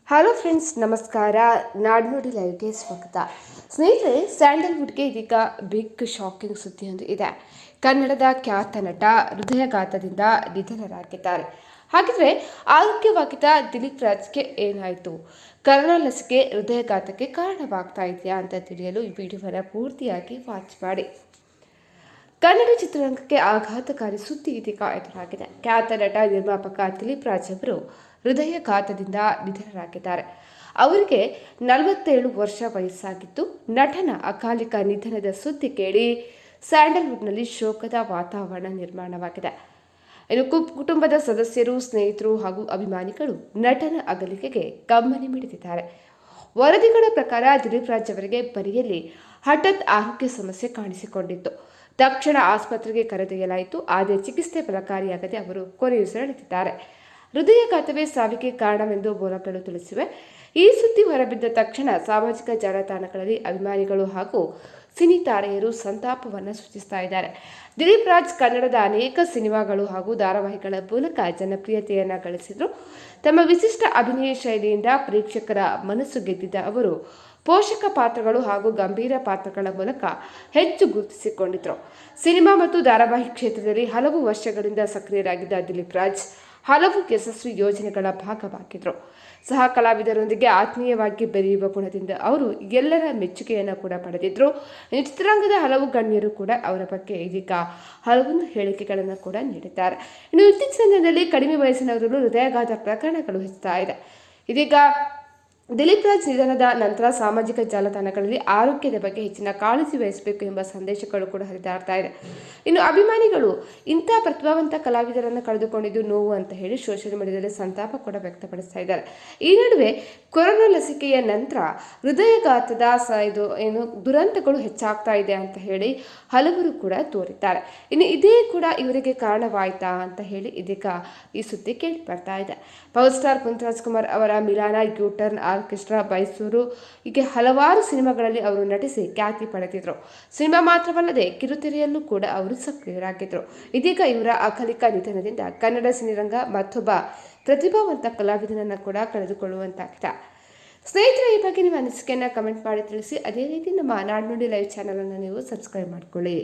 Hello friends, ನಮಸ್ಕಾರ. ನಾಡ್ನುಡಿ ಲೈವ್ಗೆ ಸ್ವಾಗತ. ಸ್ನೇಹಿತರೆ, ಸ್ಯಾಂಡಲ್ವುಡ್ಗೆ ಇದೀಗ ಬಿಗ್ ಶಾಕಿಂಗ್ ಸುದ್ದಿಯೊಂದು ಇದೆ. ಕನ್ನಡದ ಖ್ಯಾತ ನಟ ಹೃದಯಾಘಾತದಿಂದ ನಿಧನರಾಗಿದ್ದಾರೆ. ಹಾಗಿದ್ರೆ ಆರೋಗ್ಯವಾಗಿದ್ದ ದಿಲೀಪ್ ರಾಜ್ಗೆ ಏನಾಯಿತು? ಕರೋನಾ ಲಸಿಕೆ ಹೃದಯಾಘಾತಕ್ಕೆ ಕಾರಣವಾಗ್ತಾ ಇದೆಯಾ ಅಂತ ತಿಳಿಯಲು ಈ ವಿಡಿಯೋವನ್ನು ಪೂರ್ತಿಯಾಗಿ ವಾಚ್ ಮಾಡಿ. ಕನ್ನಡ ಚಿತ್ರರಂಗಕ್ಕೆ ಆಘಾತಕಾರಿ ಸುದ್ದಿ ಇದೀಗ ಎದುರಾಗಿದೆ. ಖ್ಯಾತ ನಟ ನಿರ್ಮಾಪಕ ದಿಲೀಪ್ ರಾಜ್ ಅವರು ಹೃದಯಾಘಾತದಿಂದ ನಿಧನರಾಗಿದ್ದಾರೆ. ಅವರಿಗೆ 47 ವರ್ಷ ವಯಸ್ಸಾಗಿದ್ದು, ನಟನ ಅಕಾಲಿಕ ನಿಧನದ ಸುದ್ದಿ ಕೇಳಿ ಸ್ಯಾಂಡಲ್ವುಡ್ನಲ್ಲಿ ಶೋಕದ ವಾತಾವರಣ ನಿರ್ಮಾಣವಾಗಿದೆ. ಇನ್ನು ಕುಟುಂಬದ ಸದಸ್ಯರು, ಸ್ನೇಹಿತರು ಹಾಗೂ ಅಭಿಮಾನಿಗಳು ನಟನ ಅಗಲಿಕೆಗೆ ಕಂಬನಿ ಮಿಡಿದಿದ್ದಾರೆ. ವರದಿಗಳ ಪ್ರಕಾರ ದಿಲೀಪ್ ರಾಜ್ ಅವರಿಗೆ ಬರಿಯಲ್ಲಿ ಹಠಾತ್ ಆರೋಗ್ಯ ಸಮಸ್ಯೆ ಕಾಣಿಸಿಕೊಂಡಿತ್ತು. ತಕ್ಷಣ ಆಸ್ಪತ್ರೆಗೆ ಕರೆದೊಯ್ಯಲಾಯಿತು. ಆದರೆ ಚಿಕಿತ್ಸೆ ಫಲಕಾರಿಯಾಗದೆ ಅವರು ಕೊನೆಯುಸಿರೆಳೆದಿದ್ದಾರೆ. ಹೃದಯಾಘಾತವೇ ಸಾವಿಗೆ ಕಾರಣವೆಂದು ಮೂಲಗಳು ತಿಳಿಸಿವೆ. ಈ ಸುದ್ದಿ ಹೊರಬಿದ್ದ ತಕ್ಷಣ ಸಾಮಾಜಿಕ ಜಾಲತಾಣಗಳಲ್ಲಿ ಅಭಿಮಾನಿಗಳು ಹಾಗೂ ಸಿನಿ ತಾರೆಯರು ಸಂತಾಪವನ್ನು ಸೂಚಿಸ್ತಾ ಇದ್ದಾರೆ. ದಿಲೀಪ್ ರಾಜ್ ಕನ್ನಡದ ಅನೇಕ ಸಿನಿಮಾಗಳು ಹಾಗೂ ಧಾರಾವಾಹಿಗಳ ಮೂಲಕ ಜನಪ್ರಿಯತೆಯನ್ನು ಗಳಿಸಿದ್ರು. ತಮ್ಮ ವಿಶಿಷ್ಟ ಅಭಿನಯ ಶೈಲಿಯಿಂದ ಪ್ರೇಕ್ಷಕರ ಮನಸ್ಸು ಗೆದ್ದಿದ್ದ ಅವರು ಪೋಷಕ ಪಾತ್ರಗಳು ಹಾಗೂ ಗಂಭೀರ ಪಾತ್ರಗಳ ಮೂಲಕ ಹೆಚ್ಚು ಗುರುತಿಸಿಕೊಂಡಿದ್ರು. ಸಿನಿಮಾ ಮತ್ತು ಧಾರಾವಾಹಿ ಕ್ಷೇತ್ರದಲ್ಲಿ ಹಲವು ವರ್ಷಗಳಿಂದ ಸಕ್ರಿಯರಾಗಿದ್ದ ದಿಲೀಪ್ ರಾಜ್ ಹಲವು ಯಶಸ್ವಿ ಯೋಜನೆಗಳ ಭಾಗವಾಗಿದ್ದರು. ಸಹ ಕಲಾವಿದರೊಂದಿಗೆ ಆತ್ಮೀಯವಾಗಿ ಬೆರೆಯುವ ಗುಣದಿಂದ ಅವರು ಎಲ್ಲರ ಮೆಚ್ಚುಗೆಯನ್ನು ಕೂಡ ಪಡೆದಿದ್ರು. ಚಿತ್ರರಂಗದ ಹಲವು ಗಣ್ಯರು ಕೂಡ ಅವರ ಬಗ್ಗೆ ಇದೀಗ ಹಲವೊಂದು ಹೇಳಿಕೆಗಳನ್ನು ಕೂಡ ನೀಡಿದ್ದಾರೆ. ಇನ್ನು ಇತ್ತೀಚಿನ ದಿನದಲ್ಲಿ ಕಡಿಮೆ ವಯಸ್ಸಿನವರಲ್ಲೂ ಹೃದಯಾಘಾತ ಪ್ರಕರಣಗಳು ಹೆಚ್ಚುತ್ತಾ ಇದೆ. ಇದೀಗ ದಿಲೀಪ್ ರಾಜ್ ನಿಧನದ ನಂತರ ಸಾಮಾಜಿಕ ಜಾಲತಾಣಗಳಲ್ಲಿ ಆರೋಗ್ಯದ ಬಗ್ಗೆ ಹೆಚ್ಚಿನ ಕಾಳಜಿ ವಹಿಸಬೇಕು ಎಂಬ ಸಂದೇಶಗಳು ಕೂಡ ಹರಿದಾಡ್ತಾ ಇದೆ. ಇನ್ನು ಅಭಿಮಾನಿಗಳು ಇಂಥ ಪ್ರತಿಭಾವಂತ ಕಲಾವಿದರನ್ನು ಕಳೆದುಕೊಂಡಿದ್ದು ನೋವು ಅಂತ ಹೇಳಿ ಸೋಷಿಯಲ್ ಮೀಡಿಯಾದಲ್ಲಿ ಸಂತಾಪ ಕೂಡ ವ್ಯಕ್ತಪಡಿಸ್ತಾ ಇದ್ದಾರೆ. ಈ ನಡುವೆ ಕೊರೋನಾ ಲಸಿಕೆಯ ನಂತರ ಹೃದಯಾಘಾತದ ದುರಂತಗಳು ಹೆಚ್ಚಾಗ್ತಾ ಇದೆ ಅಂತ ಹೇಳಿ ಹಲವರು ಕೂಡ ತೋರಿದ್ದಾರೆ. ಇನ್ನು ಇದೇ ಕೂಡ ಇವರಿಗೆ ಕಾರಣವಾಯ್ತಾ ಅಂತ ಹೇಳಿ ಇದೀಗ ಈ ಸುದ್ದಿ ಕೇಳಿ ಬರ್ತಾ ಇದೆ. ಪವರ್ ಸ್ಟಾರ್ ಪುನೀತ್ ರಾಜ್ಕುಮಾರ್ ಅವರ ಮಿಲಾನ, ಯೂಟರ್ನ್, ಆರ್ಕೆಸ್ಟ್ರಾ, ಮೈಸೂರು ಹೀಗೆ ಹಲವಾರು ಸಿನಿಮಾಗಳಲ್ಲಿ ಅವರು ನಟಿಸಿ ಖ್ಯಾತಿ ಪಡೆದಿದ್ರು. ಸಿನಿಮಾ ಮಾತ್ರವಲ್ಲದೆ ಕಿರುತೆರೆಯಲ್ಲೂ ಕೂಡ ಅವರು ಸಕ್ರಿಯರಾಗಿದ್ದರು. ಇದೀಗ ಇವರ ಅಕಾಲಿಕ ನಿಧನದಿಂದ ಕನ್ನಡ ಸಿನಿರಂಗ ಮತ್ತೊಬ್ಬ ಪ್ರತಿಭಾವಂತ ಕಲಾವಿದನನ್ನು ಕೂಡ ಕಳೆದುಕೊಳ್ಳುವಂತಾಗಿದೆ. ಸ್ನೇಹಿತರೆ, ಈ ಬಗ್ಗೆ ನಿಮ್ಮ ಅನಿಸಿಕೆಯನ್ನು ಕಮೆಂಟ್ ಮಾಡಿ ತಿಳಿಸಿ. ಅದೇ ರೀತಿ ನಮ್ಮ ನಾಡ್ನುಡಿ ಲೈವ್ ಚಾನಲನ್ನು ನೀವು ಸಬ್ಸ್ಕ್ರೈಬ್ ಮಾಡಿಕೊಳ್ಳಿ.